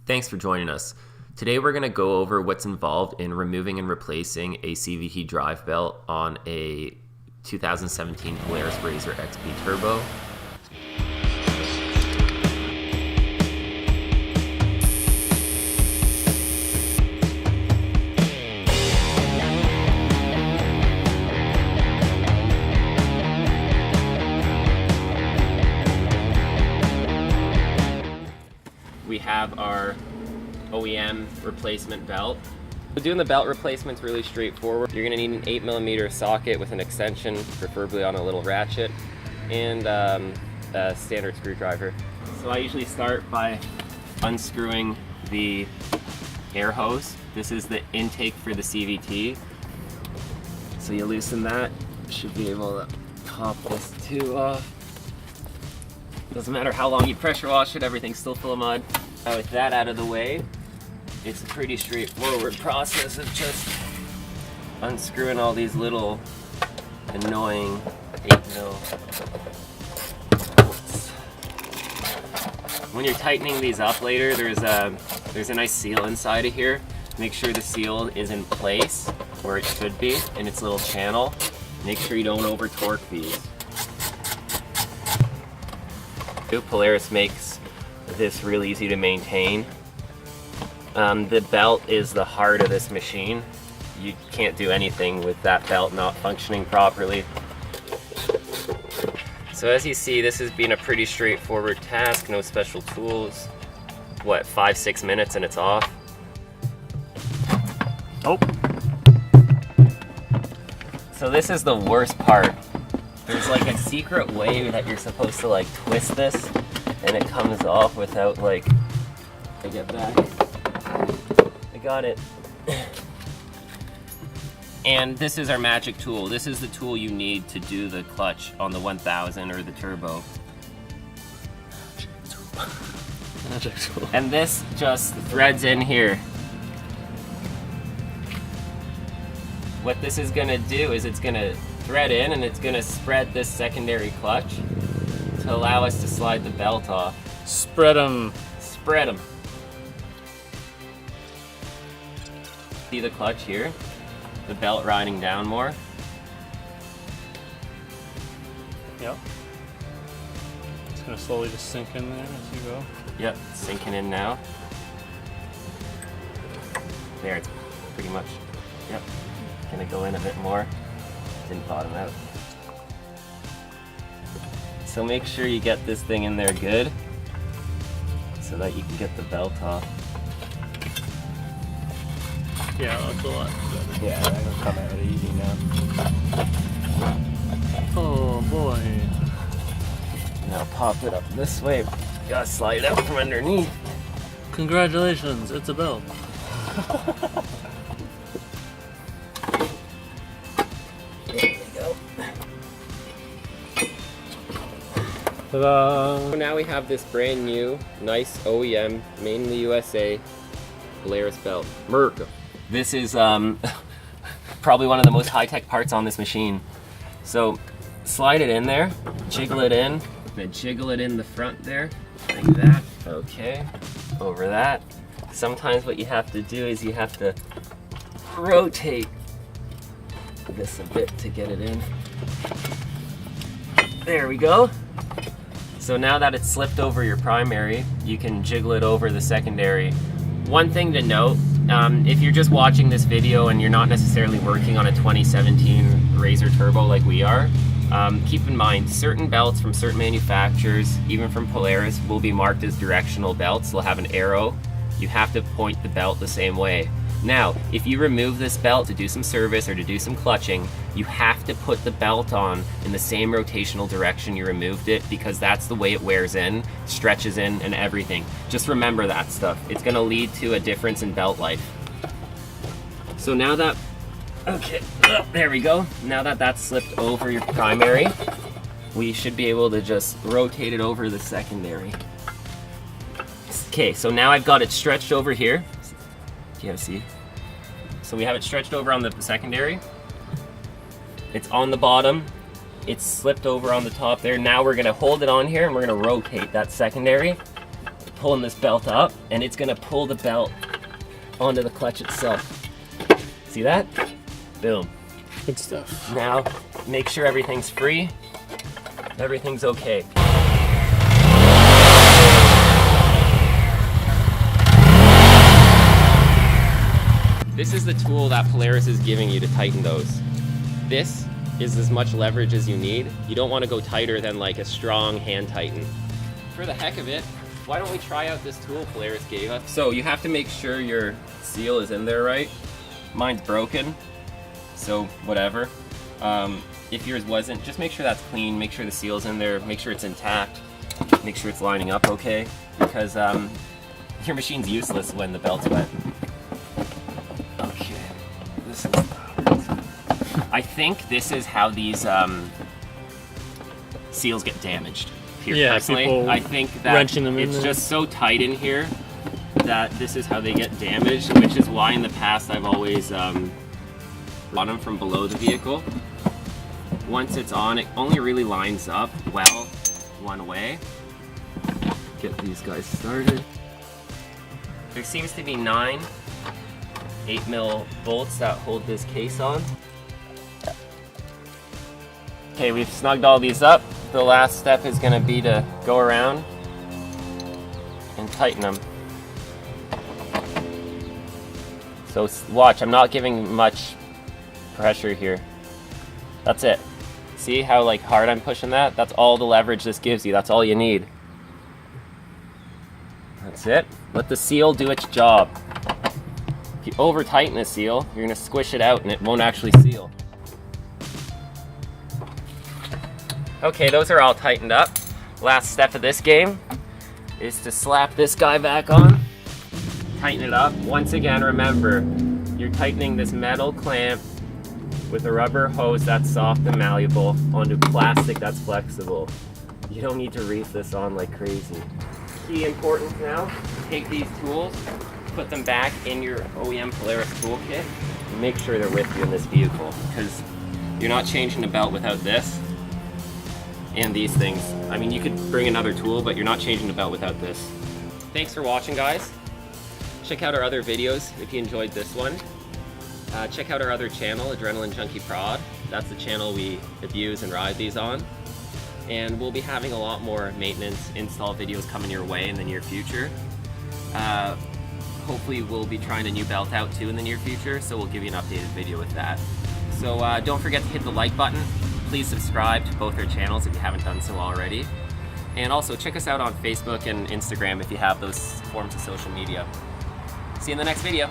Thanks for joining us. Today we're going to go over what's involved in removing and replacing a CVT Drive Belt on a 2017 Polaris RZR XP Turbo. We have our OEM replacement belt. Doing the belt replacement's really straightforward. You're gonna need an 8mm socket with an extension, preferably on a little ratchet, and a standard screwdriver. So I usually start by unscrewing the air hose. This is the intake for the CVT. So you loosen that, should be able to pop this too off. Doesn't matter how long you pressure wash it, everything's still full of mud. With that out of the way, it's a pretty straightforward process of just unscrewing all these little annoying 8mm bolts. When you're tightening these up later, there's a nice seal inside of here. Make sure the seal is in place where it should be in its little channel. Make sure you don't over torque these. Polaris makes this really easy to maintain. The belt is the heart of this machine. You can't do anything with that belt not functioning properly. So as you see, this has been a pretty straightforward task, no special tools. What, 5-6 minutes and it's off? Oh! So this is the worst part. There's like a secret way that you're supposed to like twist this and it comes off without like, I get back. I got it. And this is our magic tool. This is the tool you need to do the clutch on the 1000 or the turbo. Magic tool. And this just threads in here. What this is gonna do is it's gonna thread in and it's gonna spread this secondary clutch to allow us to slide the belt off. Spread them. Spread them. See the clutch here? The belt riding down more. Yep. It's gonna slowly just sink in there as you go. Yep, sinking in now. There, it's pretty much, yep. Gonna go in a bit more. Didn't bottom out. So make sure you get this thing in there good so that you can get the belt off. Yeah, that's a lot better. Yeah, that'll come out easy now. Oh boy. Now pop it up this way. Gotta slide it out from underneath. Congratulations, it's a belt. So now we have this brand new, nice OEM, made in the USA, Polaris belt. America. This is probably one of the most high-tech parts on this machine. So slide it in there, jiggle it in, then jiggle it in the front there, like that. Okay, over that. Sometimes what you have to do is you have to rotate this a bit to get it in. There we go. So now that it's slipped over your primary, you can jiggle it over the secondary. One thing to note, if you're just watching this video and you're not necessarily working on a 2017 RZR Turbo like we are, keep in mind certain belts from certain manufacturers, even from Polaris, will be marked as directional belts. They'll have an arrow. You have to point the belt the same way. Now, if you remove this belt to do some service or to do some clutching, you have to put the belt on in the same rotational direction you removed it, because that's the way it wears in, stretches in, and everything. Just remember that stuff. It's gonna lead to a difference in belt life. So now that, okay, there we go. Now that that's slipped over your primary, we should be able to just rotate it over the secondary. Okay, so now I've got it stretched over here. Do you see? So we have it stretched over on the secondary. It's on the bottom. It's slipped over on the top there. Now we're gonna hold it on here and we're gonna rotate that secondary. pulling this belt up, and it's gonna pull the belt onto the clutch itself. See that? Boom. Good stuff. Now, make sure everything's free, everything's okay. This is the tool that Polaris is giving you to tighten those. This is as much leverage as you need. You don't want to go tighter than like a strong hand tighten. For the heck of it, why don't we try out this tool Polaris gave us? So you have to make sure your seal is in there right. Mine's broken, so whatever. If yours wasn't, just make sure that's clean, make sure the seal's in there, make sure it's intact, make sure it's lining up okay, because your machine's useless when the belt's wet. Okay, this is I think this is how these seals get damaged. Here, personally, I think that it's just so tight in here that this is how they get damaged, which is why in the past I've always run them from below the vehicle. Once it's on, it only really lines up well one way. Get these guys started. There seems to be 9 8mm bolts that hold this case on. Okay, we've snugged all these up. The last step is going to be to go around and tighten them. So watch, I'm not giving much pressure here. That's it. See how like hard I'm pushing that? That's all the leverage this gives you. That's all you need. That's it. Let the seal do its job. If you over tighten a seal, you're going to squish it out and it won't actually seal. Okay, those are all tightened up. Last step of this game is to slap this guy back on, tighten it up. Once again, remember, you're tightening this metal clamp with a rubber hose that's soft and malleable onto plastic that's flexible. You don't need to reef this on like crazy. Key importance now, take these tools, put them back in your OEM Polaris toolkit, and make sure they're with you in this vehicle, because you're not changing the belt without this. And these things. I mean, you could bring another tool, but you're not changing the belt without this. Thanks for watching, guys. Check out our other videos if you enjoyed this one. Check out our other channel, Adrenaline Junkie Prod. That's the channel we abuse and ride these on. And we'll be having a lot more maintenance install videos coming your way in the near future. Hopefully we'll be trying a new belt out too in the near future, so we'll give you an updated video with that. So don't forget to hit the like button. Please subscribe to both our channels if you haven't done so already. And also check us out on Facebook and Instagram if you have those forms of social media. See you in the next video.